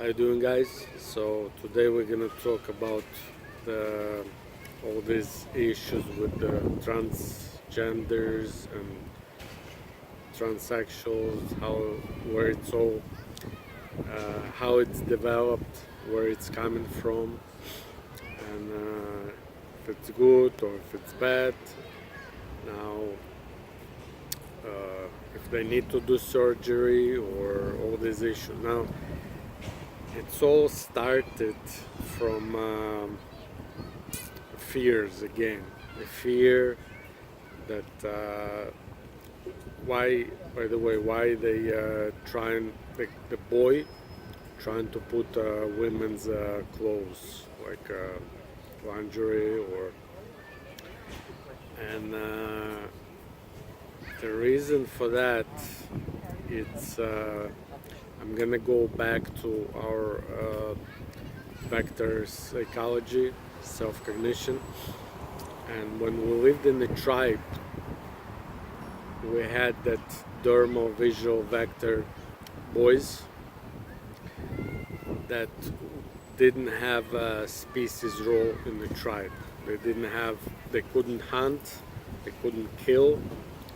How you doing, guys? So today we're gonna talk about all these issues with the transgenders and transsexuals, where it's all, how it's developed, where it's coming from, and if it's good or if it's bad. Now, if they need to do surgery or all these issues. Now, it's all started from fears again. The fear that why they trying the boy trying to put women's clothes like lingerie and the reason for that it's I'm gonna go back to our vector psychology, self-cognition, and when we lived in the tribe, we had that dermal visual vector boys that didn't have a species role in the tribe. They couldn't hunt, they couldn't kill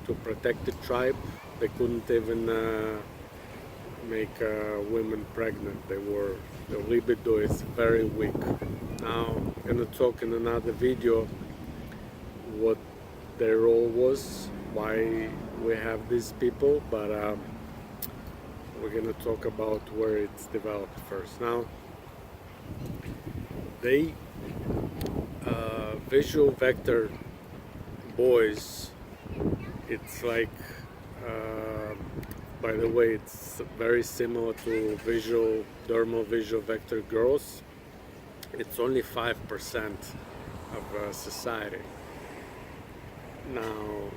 to protect the tribe, they couldn't even make women pregnant. The libido is very weak. Now I'm gonna talk in another video what their role was, why we have these people, but we're gonna talk about where it's developed first. Now they visual vector boys, it's like by the way, it's very similar to dermal visual vector girls. It's only 5% of society. Now,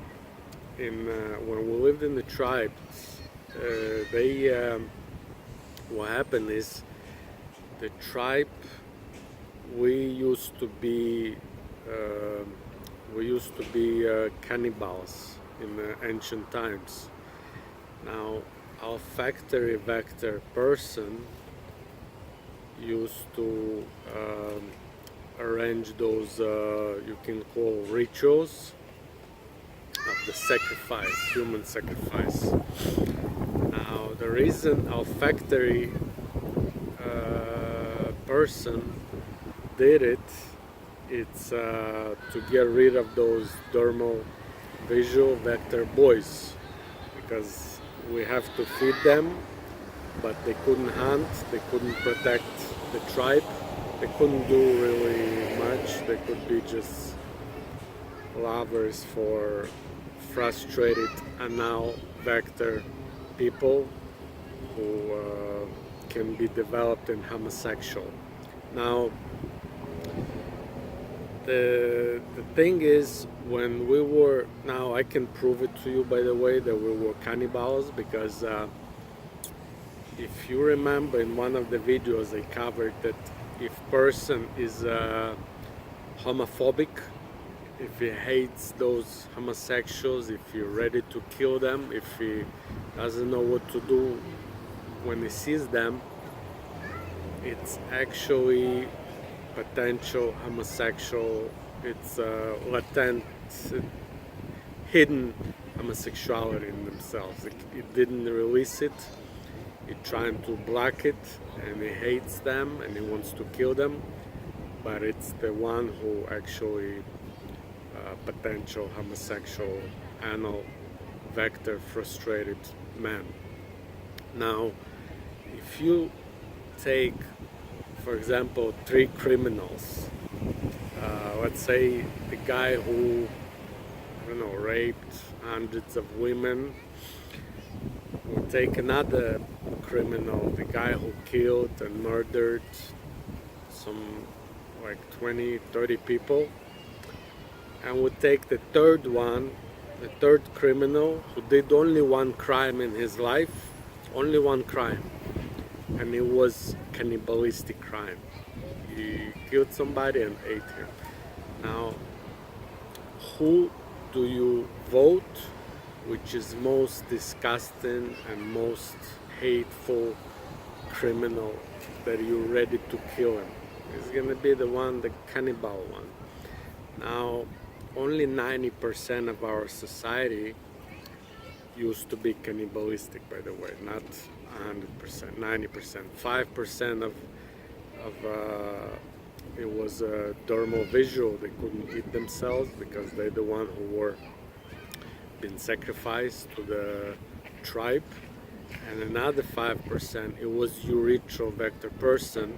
when we lived in the tribes, what happened is the tribe we used to be cannibals in the ancient times. Now, our factory vector person used to arrange those you can call rituals of the sacrifice, human sacrifice. Now, the reason our factory person did it's to get rid of those dermal visual vector boys, because we have to feed them, but they couldn't hunt, they couldn't protect the tribe, they couldn't do really much. They could be just lovers for frustrated anal vector people who can be developed in homosexual. Now, the thing is, when we were, now I can prove it to you, by the way, that we were cannibals, because if you remember in one of the videos I covered that if person is homophobic, if he hates those homosexuals, if he's ready to kill them, if he doesn't know what to do when he sees them, it's actually potential homosexual, it's latent, hidden homosexuality in themselves. It didn't release it, he's trying to block it, and he hates them and he wants to kill them, but it's the one who actually potential homosexual anal vector frustrated man. Now, if you take, for example, 3 criminals, let's say the guy who, I don't know, raped hundreds of women, we'll take another criminal, the guy who killed and murdered some like 20-30 people, and we'll take the third one, the third criminal who did only one crime in his life, only one crime, and it was cannibalistic crime. He killed somebody and ate him. Now, who do you vote which is most disgusting and most hateful criminal that you're ready to kill him. It's gonna be the one, the cannibal one. Now, only 90% of our society used to be cannibalistic, by the way, not 100%, 90%. 5% of it was dermal visual. They couldn't eat themselves because they're the one who were been sacrificed to the tribe. And another 5%, it was urethral vector person.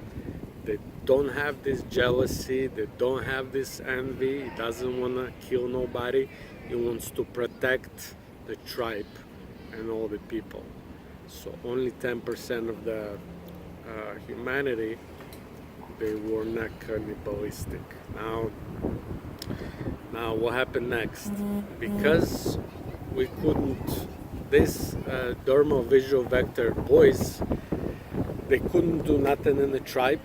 They don't have this jealousy, they don't have this envy. He doesn't want to kill nobody. He wants to protect the tribe and all the people. So only 10% of the humanity, they were not cannibalistic. Now what happened next? Because we couldn't, this dermal visual vector boys, they couldn't do nothing in the tribe.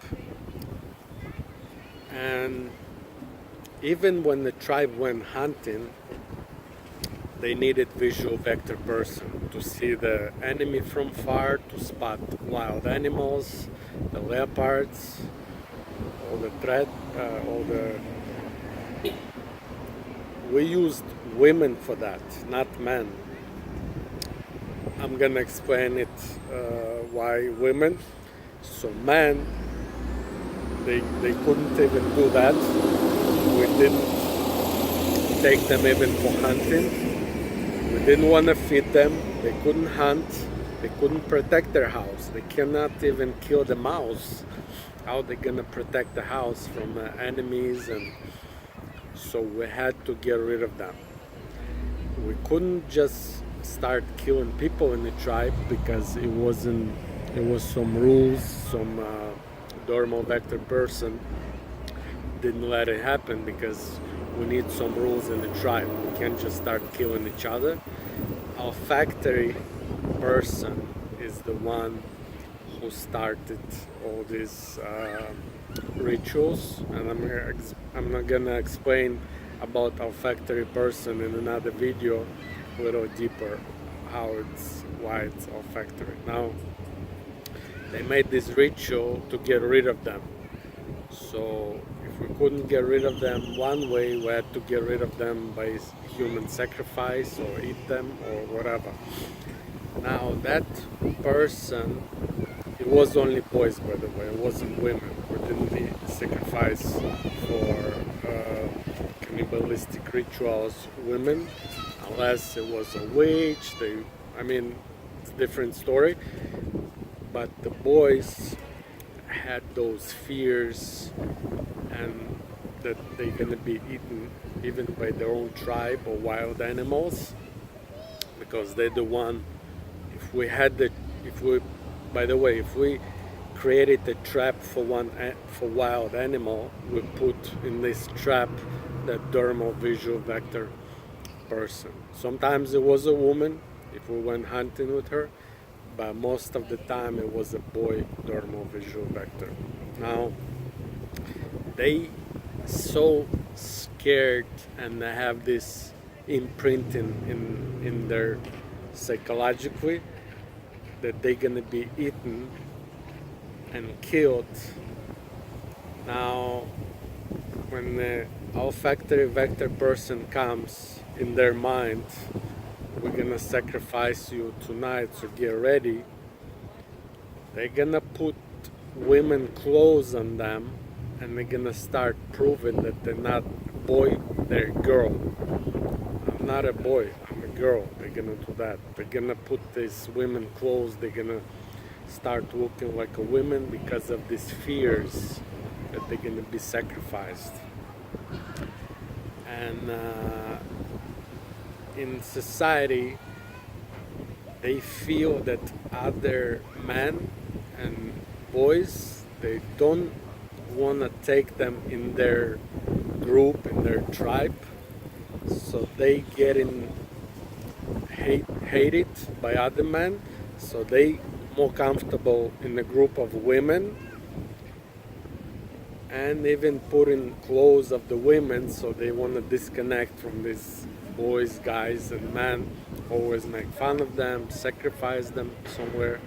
And even when the tribe went hunting, they needed visual vector person to see the enemy from far, to spot wild animals, the leopards, all the threat, we used women for that, not men. I'm gonna explain it why women. So men, they couldn't even do that. We didn't take them even for hunting. We didn't want to feed them. They couldn't hunt. They couldn't protect their house. They cannot even kill the mouse. How are they gonna protect the house from enemies? And so we had to get rid of them. We couldn't just start killing people in the tribe because it was some rules, some dermal vector person didn't let it happen because we need some rules in the tribe. We can't just start killing each other. Our factory person is the one who started all these rituals, and I'm not gonna explain about our factory person in another video a little deeper why it's our factory. Now they made this ritual to get rid of them. So if we couldn't get rid of them one way, we had to get rid of them by human sacrifice or eat them or whatever. Now that person, it was only boys, by the way, it wasn't women. We didn't sacrifice for cannibalistic rituals women, unless it was a witch. It's a different story. But the boys had those fears and that they're gonna be eaten even by their own tribe or wild animals, because they're the one. If we created a trap for wild animal, we put in this trap that dermal visual vector person. Sometimes it was a woman if we went hunting with her, but most of the time it was a boy dermal visual vector. Now they so scared and they have this imprinting in their psychologically that they're gonna be eaten and killed. Now when the olfactory vector person comes in their mind, we're gonna sacrifice you tonight, so get ready. They're gonna put women clothes on them and they're gonna start proving that they're not a boy, they're a girl. I'm not a boy, I'm a girl. They're gonna do that. They're gonna put these women clothes, they're gonna start looking like a woman because of these fears that they're gonna be sacrificed. And in society, they feel that other men and boys, they don't want to take them in their group, in their tribe, so they get hated by other men, so they more comfortable in a group of women, and even putting clothes of the women, so they want to disconnect from these boys, guys, and men always make fun of them, sacrifice them somewhere.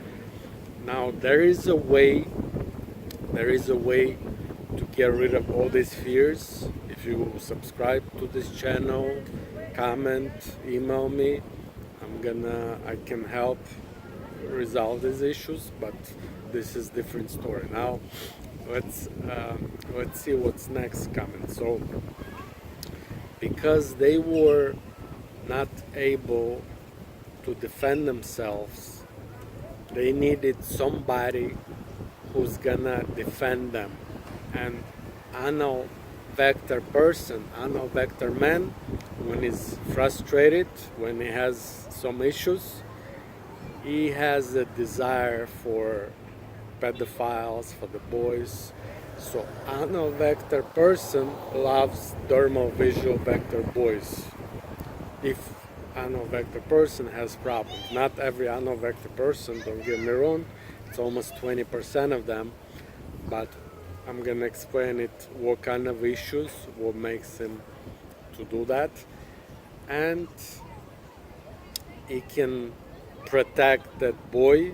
Now there is a way to get rid of all these fears. If you subscribe to this channel, comment, email me, I can help resolve these issues, but this is different story. Now let's see what's next coming. So because they were not able to defend themselves, they needed somebody who's gonna defend them. And anal vector man, when he's frustrated, when he has some issues, he has a desire for pedophiles, for the boys. So anal vector person loves dermal visual vector boys. If anal vector person has problems, not every anal vector person, don't get me wrong, it's almost 20% of them, but I'm gonna explain it, what kind of issues, what makes him to do that, and he can protect that boy,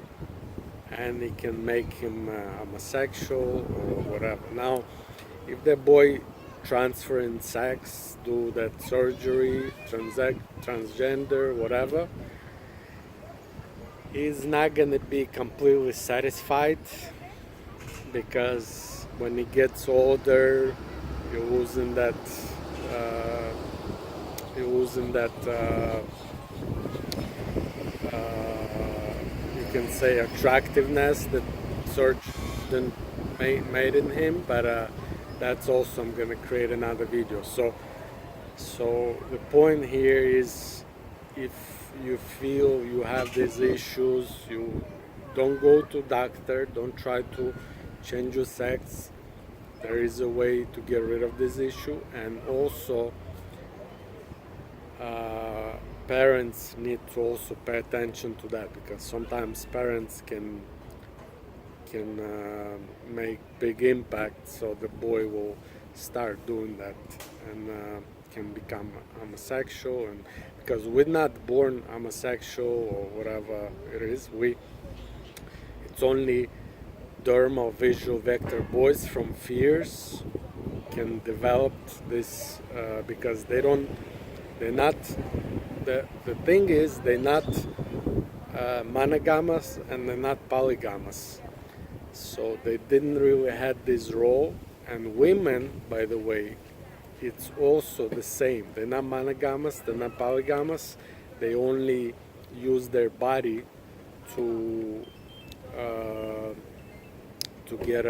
and he can make him homosexual or whatever. Now, if the boy transferring sex, do that surgery, transgender, whatever, he's not gonna be completely satisfied, because when he gets older, you're losing that you can say attractiveness that surgeon made in him, but that's also, I'm gonna create another video. So the point here is, if you feel you have these issues, you don't go to doctor, don't try to change your sex. There is a way to get rid of this issue. And also parents need to also pay attention to that, because sometimes parents can make big impact, so the boy will start doing that and can become homosexual. And because we're not born homosexual or whatever it is, it's only dermal visual vector boys from fears can develop this, because they're not, the thing is, they're not monogamous and they're not polygamous, so they didn't really have this role. And women, by the way, it's also the same. They're not monogamous, they're not polygamous, they only use their body to get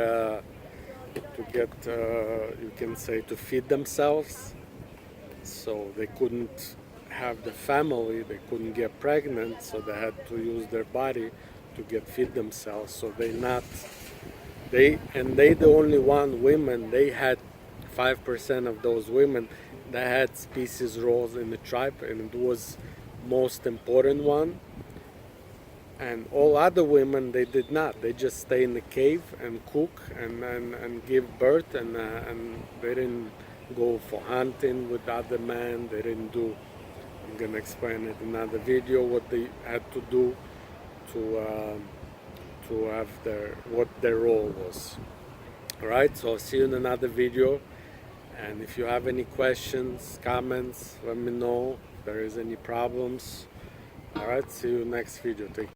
you can say, to feed themselves. So they couldn't have the family, they couldn't get pregnant, so they had to use their body to feed themselves. So they the only women, they had 5% of those women that had species roles in the tribe, and it was most important one. And all other women, they did not. They just stay in the cave and cook and give birth, and they didn't go for hunting with other men. They didn't do, I'm gonna explain it in another video, what they had to do to have what their role was. Alright, so I'll see you in another video, and if you have any questions, comments, let me know if there is any problems. Alright, see you next video. Take care.